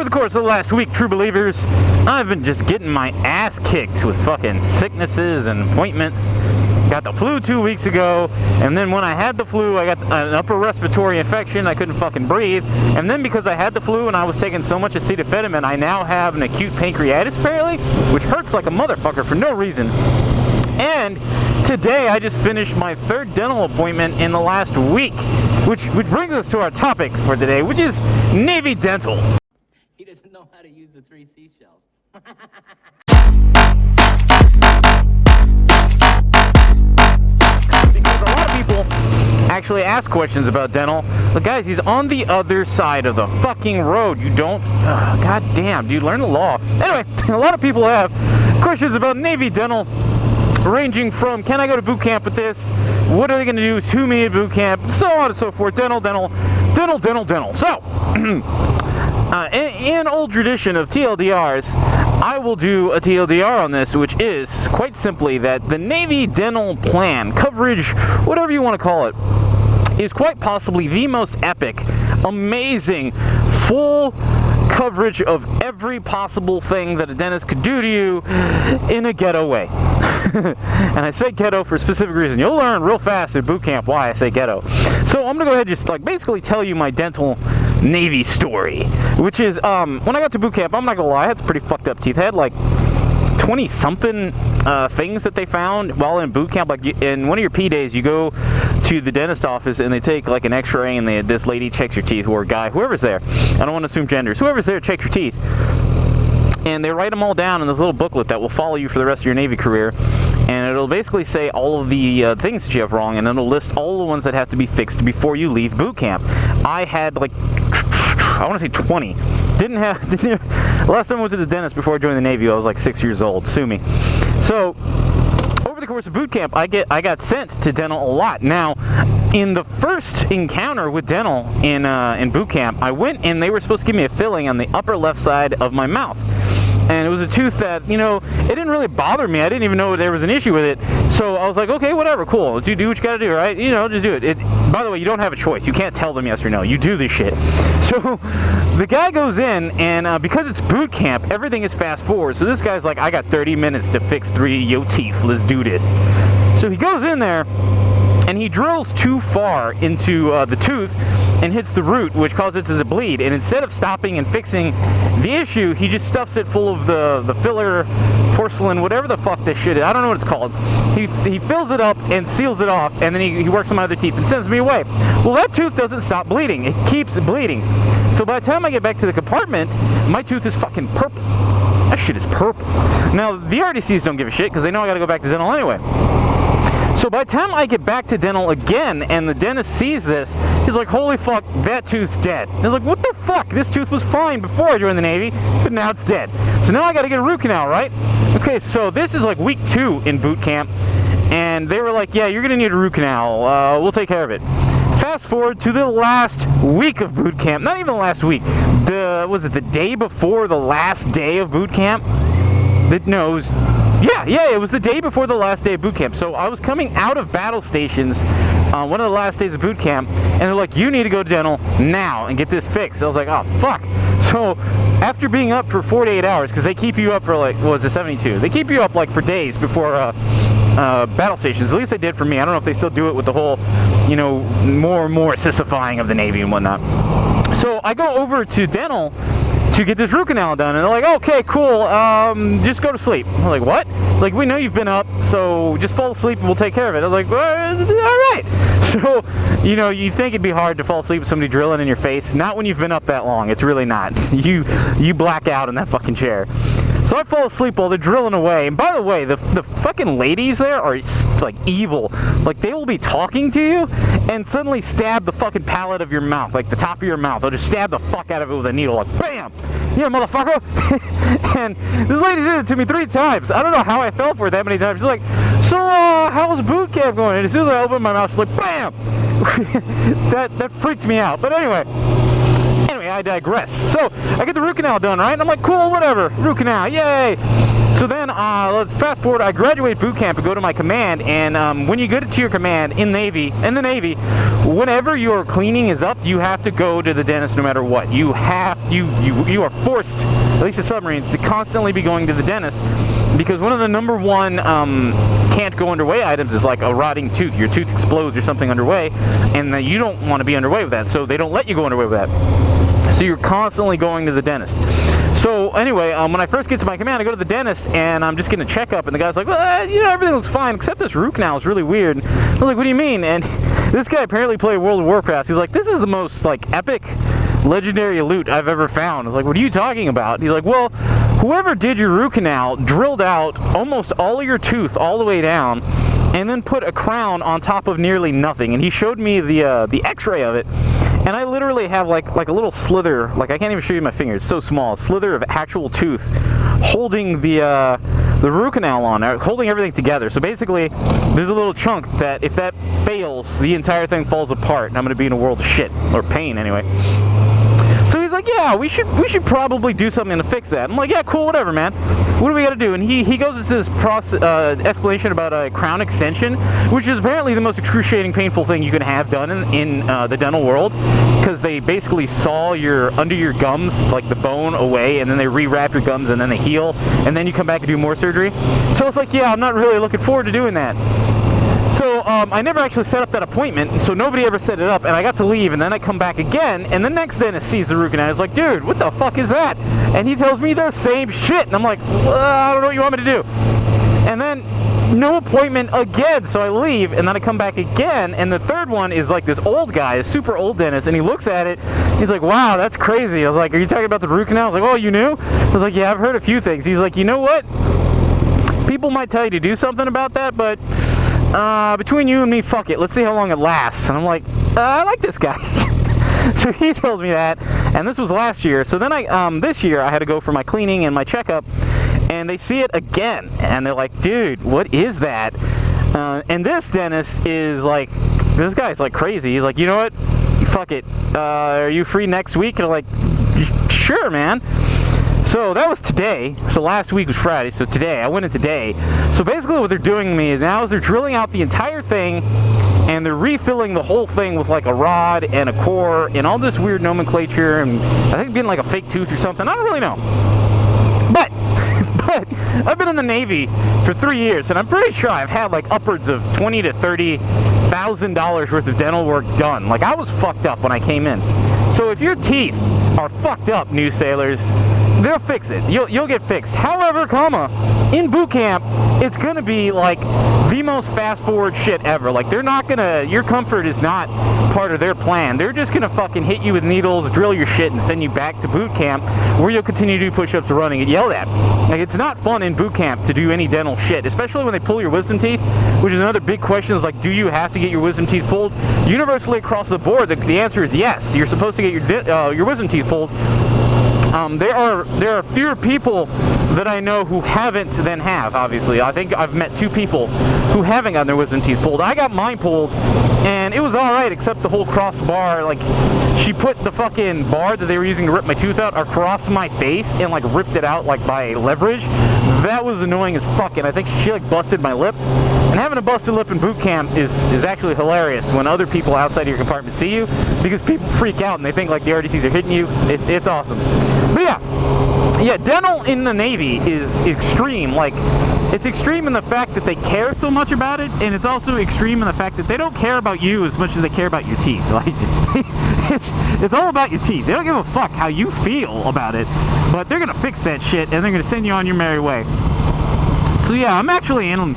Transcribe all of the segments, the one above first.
Over the course of the last week, true believers, I've been just getting my ass kicked with fucking sicknesses and appointments. Got the flu 2 weeks ago, and then when I had the flu, I got an upper respiratory infection. I couldn't fucking breathe. And then because I had the flu and I was taking so much acetaminophen, I now have an acute pancreatitis apparently, which hurts like a motherfucker for no reason. And today I just finished my third dental appointment in the last week, which brings us to our topic for today, which is Navy Dental. He doesn't know how to use the 3 seashells. Because a lot of people actually ask questions about dental. But guys, he's on the other side of the fucking road. You don't... God damn, dude, learn the law. Anyway, a lot of people have questions about Navy Dental, ranging from, can I go to boot camp with this? What are they going to do to me at boot camp? So on and so forth. Dental. So, in old tradition of TLDRs, I will do a TLDR on this, which is quite simply that the Navy Dental plan, coverage, whatever you want to call it, is quite possibly the most epic, amazing, full coverage of every possible thing that a dentist could do to you in a ghetto way. And I say ghetto for a specific reason. You'll learn real fast at boot camp why I say ghetto. So I'm gonna go ahead and just like basically tell you my dental Navy story, which is when I got to boot camp, I'm not gonna lie, I had some pretty fucked up teeth. I had like 20 something things that they found while in boot camp. Like in one of your P days, you go to the dentist office and they take like an x-ray and this lady checks your teeth, or a guy, whoever's there. I don't want to assume genders. Whoever's there checks your teeth. And they write them all down in this little booklet that will follow you for the rest of your Navy career. And it'll basically say all of the things that you have wrong, and then it'll list all the ones that have to be fixed before you leave boot camp. I had like, I want to say 20. Last time I went to the dentist before I joined the Navy, I was like 6 years old. Sue me. So, over the course of boot camp, I got sent to dental a lot. Now, in the first encounter with dental in boot camp, I went and they were supposed to give me a filling on the upper left side of my mouth. And it was a tooth that, you know, it didn't really bother me. I didn't even know there was an issue with it. So I was like, okay, whatever, cool. You do what you gotta do, right? You know, just do it. By the way, you don't have a choice. You can't tell them yes or no. You do this shit. So the guy goes in, and because it's boot camp, everything is fast forward. So this guy's like, I got 30 minutes to fix 3 of your teeth. Let's do this. So he goes in there, and he drills too far into the tooth and hits the root, which causes it to bleed. And instead of stopping and fixing the issue, he just stuffs it full of the filler, porcelain, whatever the fuck this shit is. I don't know what it's called. He fills it up and seals it off, and then he works on my other teeth and sends me away. Well, that tooth doesn't stop bleeding. It keeps bleeding. So by the time I get back to the compartment, my tooth is fucking purple. That shit is purple. Now, the RDCs don't give a shit because they know I gotta go back to dental anyway. So by the time I get back to dental again and the dentist sees this, he's like, holy fuck, that tooth's dead. And I was like, what the fuck? This tooth was fine before I joined the Navy, but now it's dead. So now I gotta get a root canal, right? Okay, so this is like week 2 in boot camp, and they were like, yeah, you're gonna need a root canal. We'll take care of it. Fast forward to the last week of boot camp. Not even the last week. Was it the day before the last day of boot camp? No, it was... Yeah, it was the day before the last day of boot camp. So I was coming out of battle stations on one of the last days of boot camp, and they're like, you need to go to dental now and get this fixed. I was like, oh, fuck. So after being up for 48 hours, because they keep you up for like, what was it, 72? They keep you up like for days before battle stations. At least they did for me. I don't know if they still do it with the whole, you know, more and more sissifying of the Navy and whatnot. So I go over to dental to get this root canal done, and they're like, okay, cool, just go to sleep. I'm like, what? Like, we know you've been up, so just fall asleep and we'll take care of it. I was like, well, all right. So, you know, you think it'd be hard to fall asleep with somebody drilling in your face. Not when you've been up that long. It's really not. You black out in that fucking chair. So I fall asleep while they're drilling away. And by the way, the fucking ladies there are like evil. Like, they will be talking to you and suddenly stab the fucking palate of your mouth, like the top of your mouth. They'll just stab the fuck out of it with a needle, like bam! Yeah, motherfucker! And this lady did it to me 3 times. I don't know how I fell for it that many times. She's like, so how's boot camp going? And as soon as I opened my mouth, she's like, bam! that freaked me out. But anyway, I digress. So I get the root canal done, right? And I'm like, cool, whatever, root canal, yay! So then, let's fast forward. I graduate boot camp and go to my command. And when you get to your command in the Navy, whenever your cleaning is up, you have to go to the dentist no matter what. You are forced, at least the submarines, to constantly be going to the dentist, because one of the number one can't go underway items is like a rotting tooth. Your tooth explodes or something underway, and you don't want to be underway with that, so they don't let you go underway with that. So you're constantly going to the dentist. So anyway, when I first get to my command, I go to the dentist and I'm just getting a checkup, and the guy's like, well, you know, everything looks fine except this root canal is really weird. I was like, what do you mean? And this guy apparently played World of Warcraft. He's like, this is the most like epic legendary loot I've ever found. I was like, what are you talking about? And he's like, well, whoever did your root canal drilled out almost all of your tooth all the way down and then put a crown on top of nearly nothing. And he showed me the x-ray of it, and I literally have like a little slither, like I can't even show you my finger, it's so small, a slither of actual tooth holding the root canal on, holding everything together. So basically, there's a little chunk that if that fails, the entire thing falls apart, and I'm going to be in a world of shit, or pain anyway. So he's like, yeah, we should probably do something to fix that. I'm like, yeah, cool, whatever, man. What do we got to do? And he goes into this explanation about a crown extension, which is apparently the most excruciating, painful thing you can have done in the dental world, because they basically saw under your gums, like the bone away, and then they rewrap your gums, and then they heal, and then you come back and do more surgery. So it's like, yeah, I'm not really looking forward to doing that. So I never actually set up that appointment, so nobody ever set it up, and I got to leave, and then I come back again, and the next dentist sees the root canal. I was like, dude, what the fuck is that? And he tells me the same shit, and I'm like, I don't know what you want me to do. And then no appointment again, so I leave, and then I come back again, and the third one is like this old guy, a super old dentist, and he looks at it, he's like, wow, that's crazy. I was like, are you talking about the root canal? I was like, oh, you knew? I was like, yeah, I've heard a few things. He's like, you know what? People might tell you to do something about that, but between you and me, fuck it. Let's see how long it lasts. And I'm like, I like this guy. So he tells me that, and this was last year. So then this year I had to go for my cleaning and my checkup, and they see it again, and they're like, dude, what is that? And this dentist is like, this guy's like crazy. He's like, you know what? Fuck it. Are you free next week? And I'm like, sure, man. So that was today. So last week was Friday. So today, I went in today. So basically what they're doing to me now is they're drilling out the entire thing, and they're refilling the whole thing with like a rod and a core and all this weird nomenclature, and I think getting like a fake tooth or something. I don't really know. But I've been in the Navy for 3 years, and I'm pretty sure I've had like upwards of $20,000 to $30,000 worth of dental work done. Like, I was fucked up when I came in. So if your teeth are fucked up, new sailors, they'll fix it. You'll get fixed. However, in boot camp, it's gonna be like the most fast forward shit ever. Like, they're not gonna, your comfort is not part of their plan. They're just gonna fucking hit you with needles, drill your shit, and send you back to boot camp, where you'll continue to do push-ups or running and yelled at. Like, it's not fun in boot camp to do any dental shit, especially when they pull your wisdom teeth, which is another big question, is like, do you have to get your wisdom teeth pulled? Universally across the board, the answer is yes. You're supposed to get your wisdom teeth pulled. There are fewer people that I know who haven't than have, obviously. I think I've met 2 people who haven't gotten their wisdom teeth pulled. I got mine pulled, and it was alright, except the whole crossbar, like, she put the fucking bar that they were using to rip my tooth out across my face and, like, ripped it out, like, by leverage. That was annoying as fuck, and I think she, like, busted my lip. And having a busted lip in boot camp is actually hilarious when other people outside of your compartment see you, because people freak out and they think, like, the RDCs are hitting you. It's awesome. But yeah, dental in the Navy is extreme. Like, it's extreme in the fact that they care so much about it, and it's also extreme in the fact that they don't care about you as much as they care about your teeth. Like, it's all about your teeth. They don't give a fuck how you feel about it, but they're gonna fix that shit, and they're gonna send you on your merry way. So yeah, I'm actually in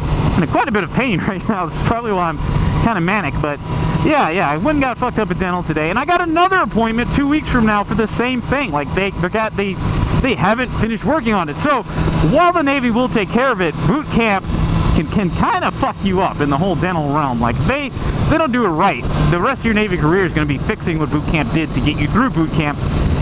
quite a bit of pain right now. It's probably why I'm kind of manic, but yeah, I went and got fucked up at dental today, and I got another appointment 2 weeks from now for the same thing. Like, they haven't finished working on it. So while the Navy will take care of it, boot camp can kind of fuck you up in the whole dental realm. Like, they don't do it right. The rest of your Navy career is going to be fixing what boot camp did to get you through boot camp,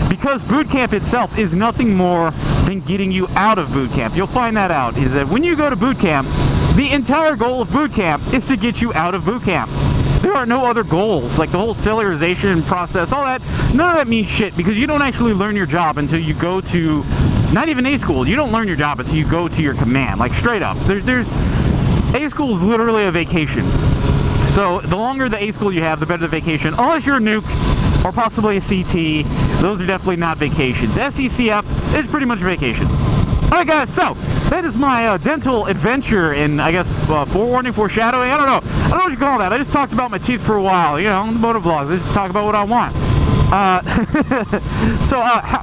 because boot camp itself is nothing more than getting you out of boot camp. You'll find that out, is that when you go to boot camp, the entire goal of boot camp is to get you out of boot camp. There are no other goals. Like, the whole sterilization process, all that, none of that means shit, because you don't actually learn your job until you go to not even A school, you don't learn your job until you go to your command, like straight up. There's A school is literally a vacation. So the longer the A school you have, the better the vacation, unless you're a nuke or possibly a CT. Those are definitely not vacations. SECF is pretty much vacation. Alright guys, so that is my dental adventure in, I guess, forewarning, foreshadowing. I don't know what you call that. I just talked about my teeth for a while, you know, on the motor vlogs. I just talk about what I want.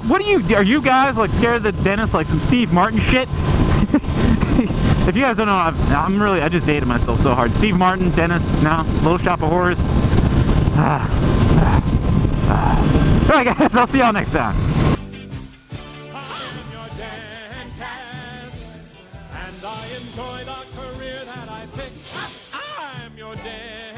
What are you guys like scared of the dentist, like some Steve Martin shit? If you guys don't know, I just dated myself so hard. Steve Martin, dentist, no, Little Shop of Horrors. Alright guys, I'll see y'all next time. And I enjoy the career that I picked. I'm your dentist.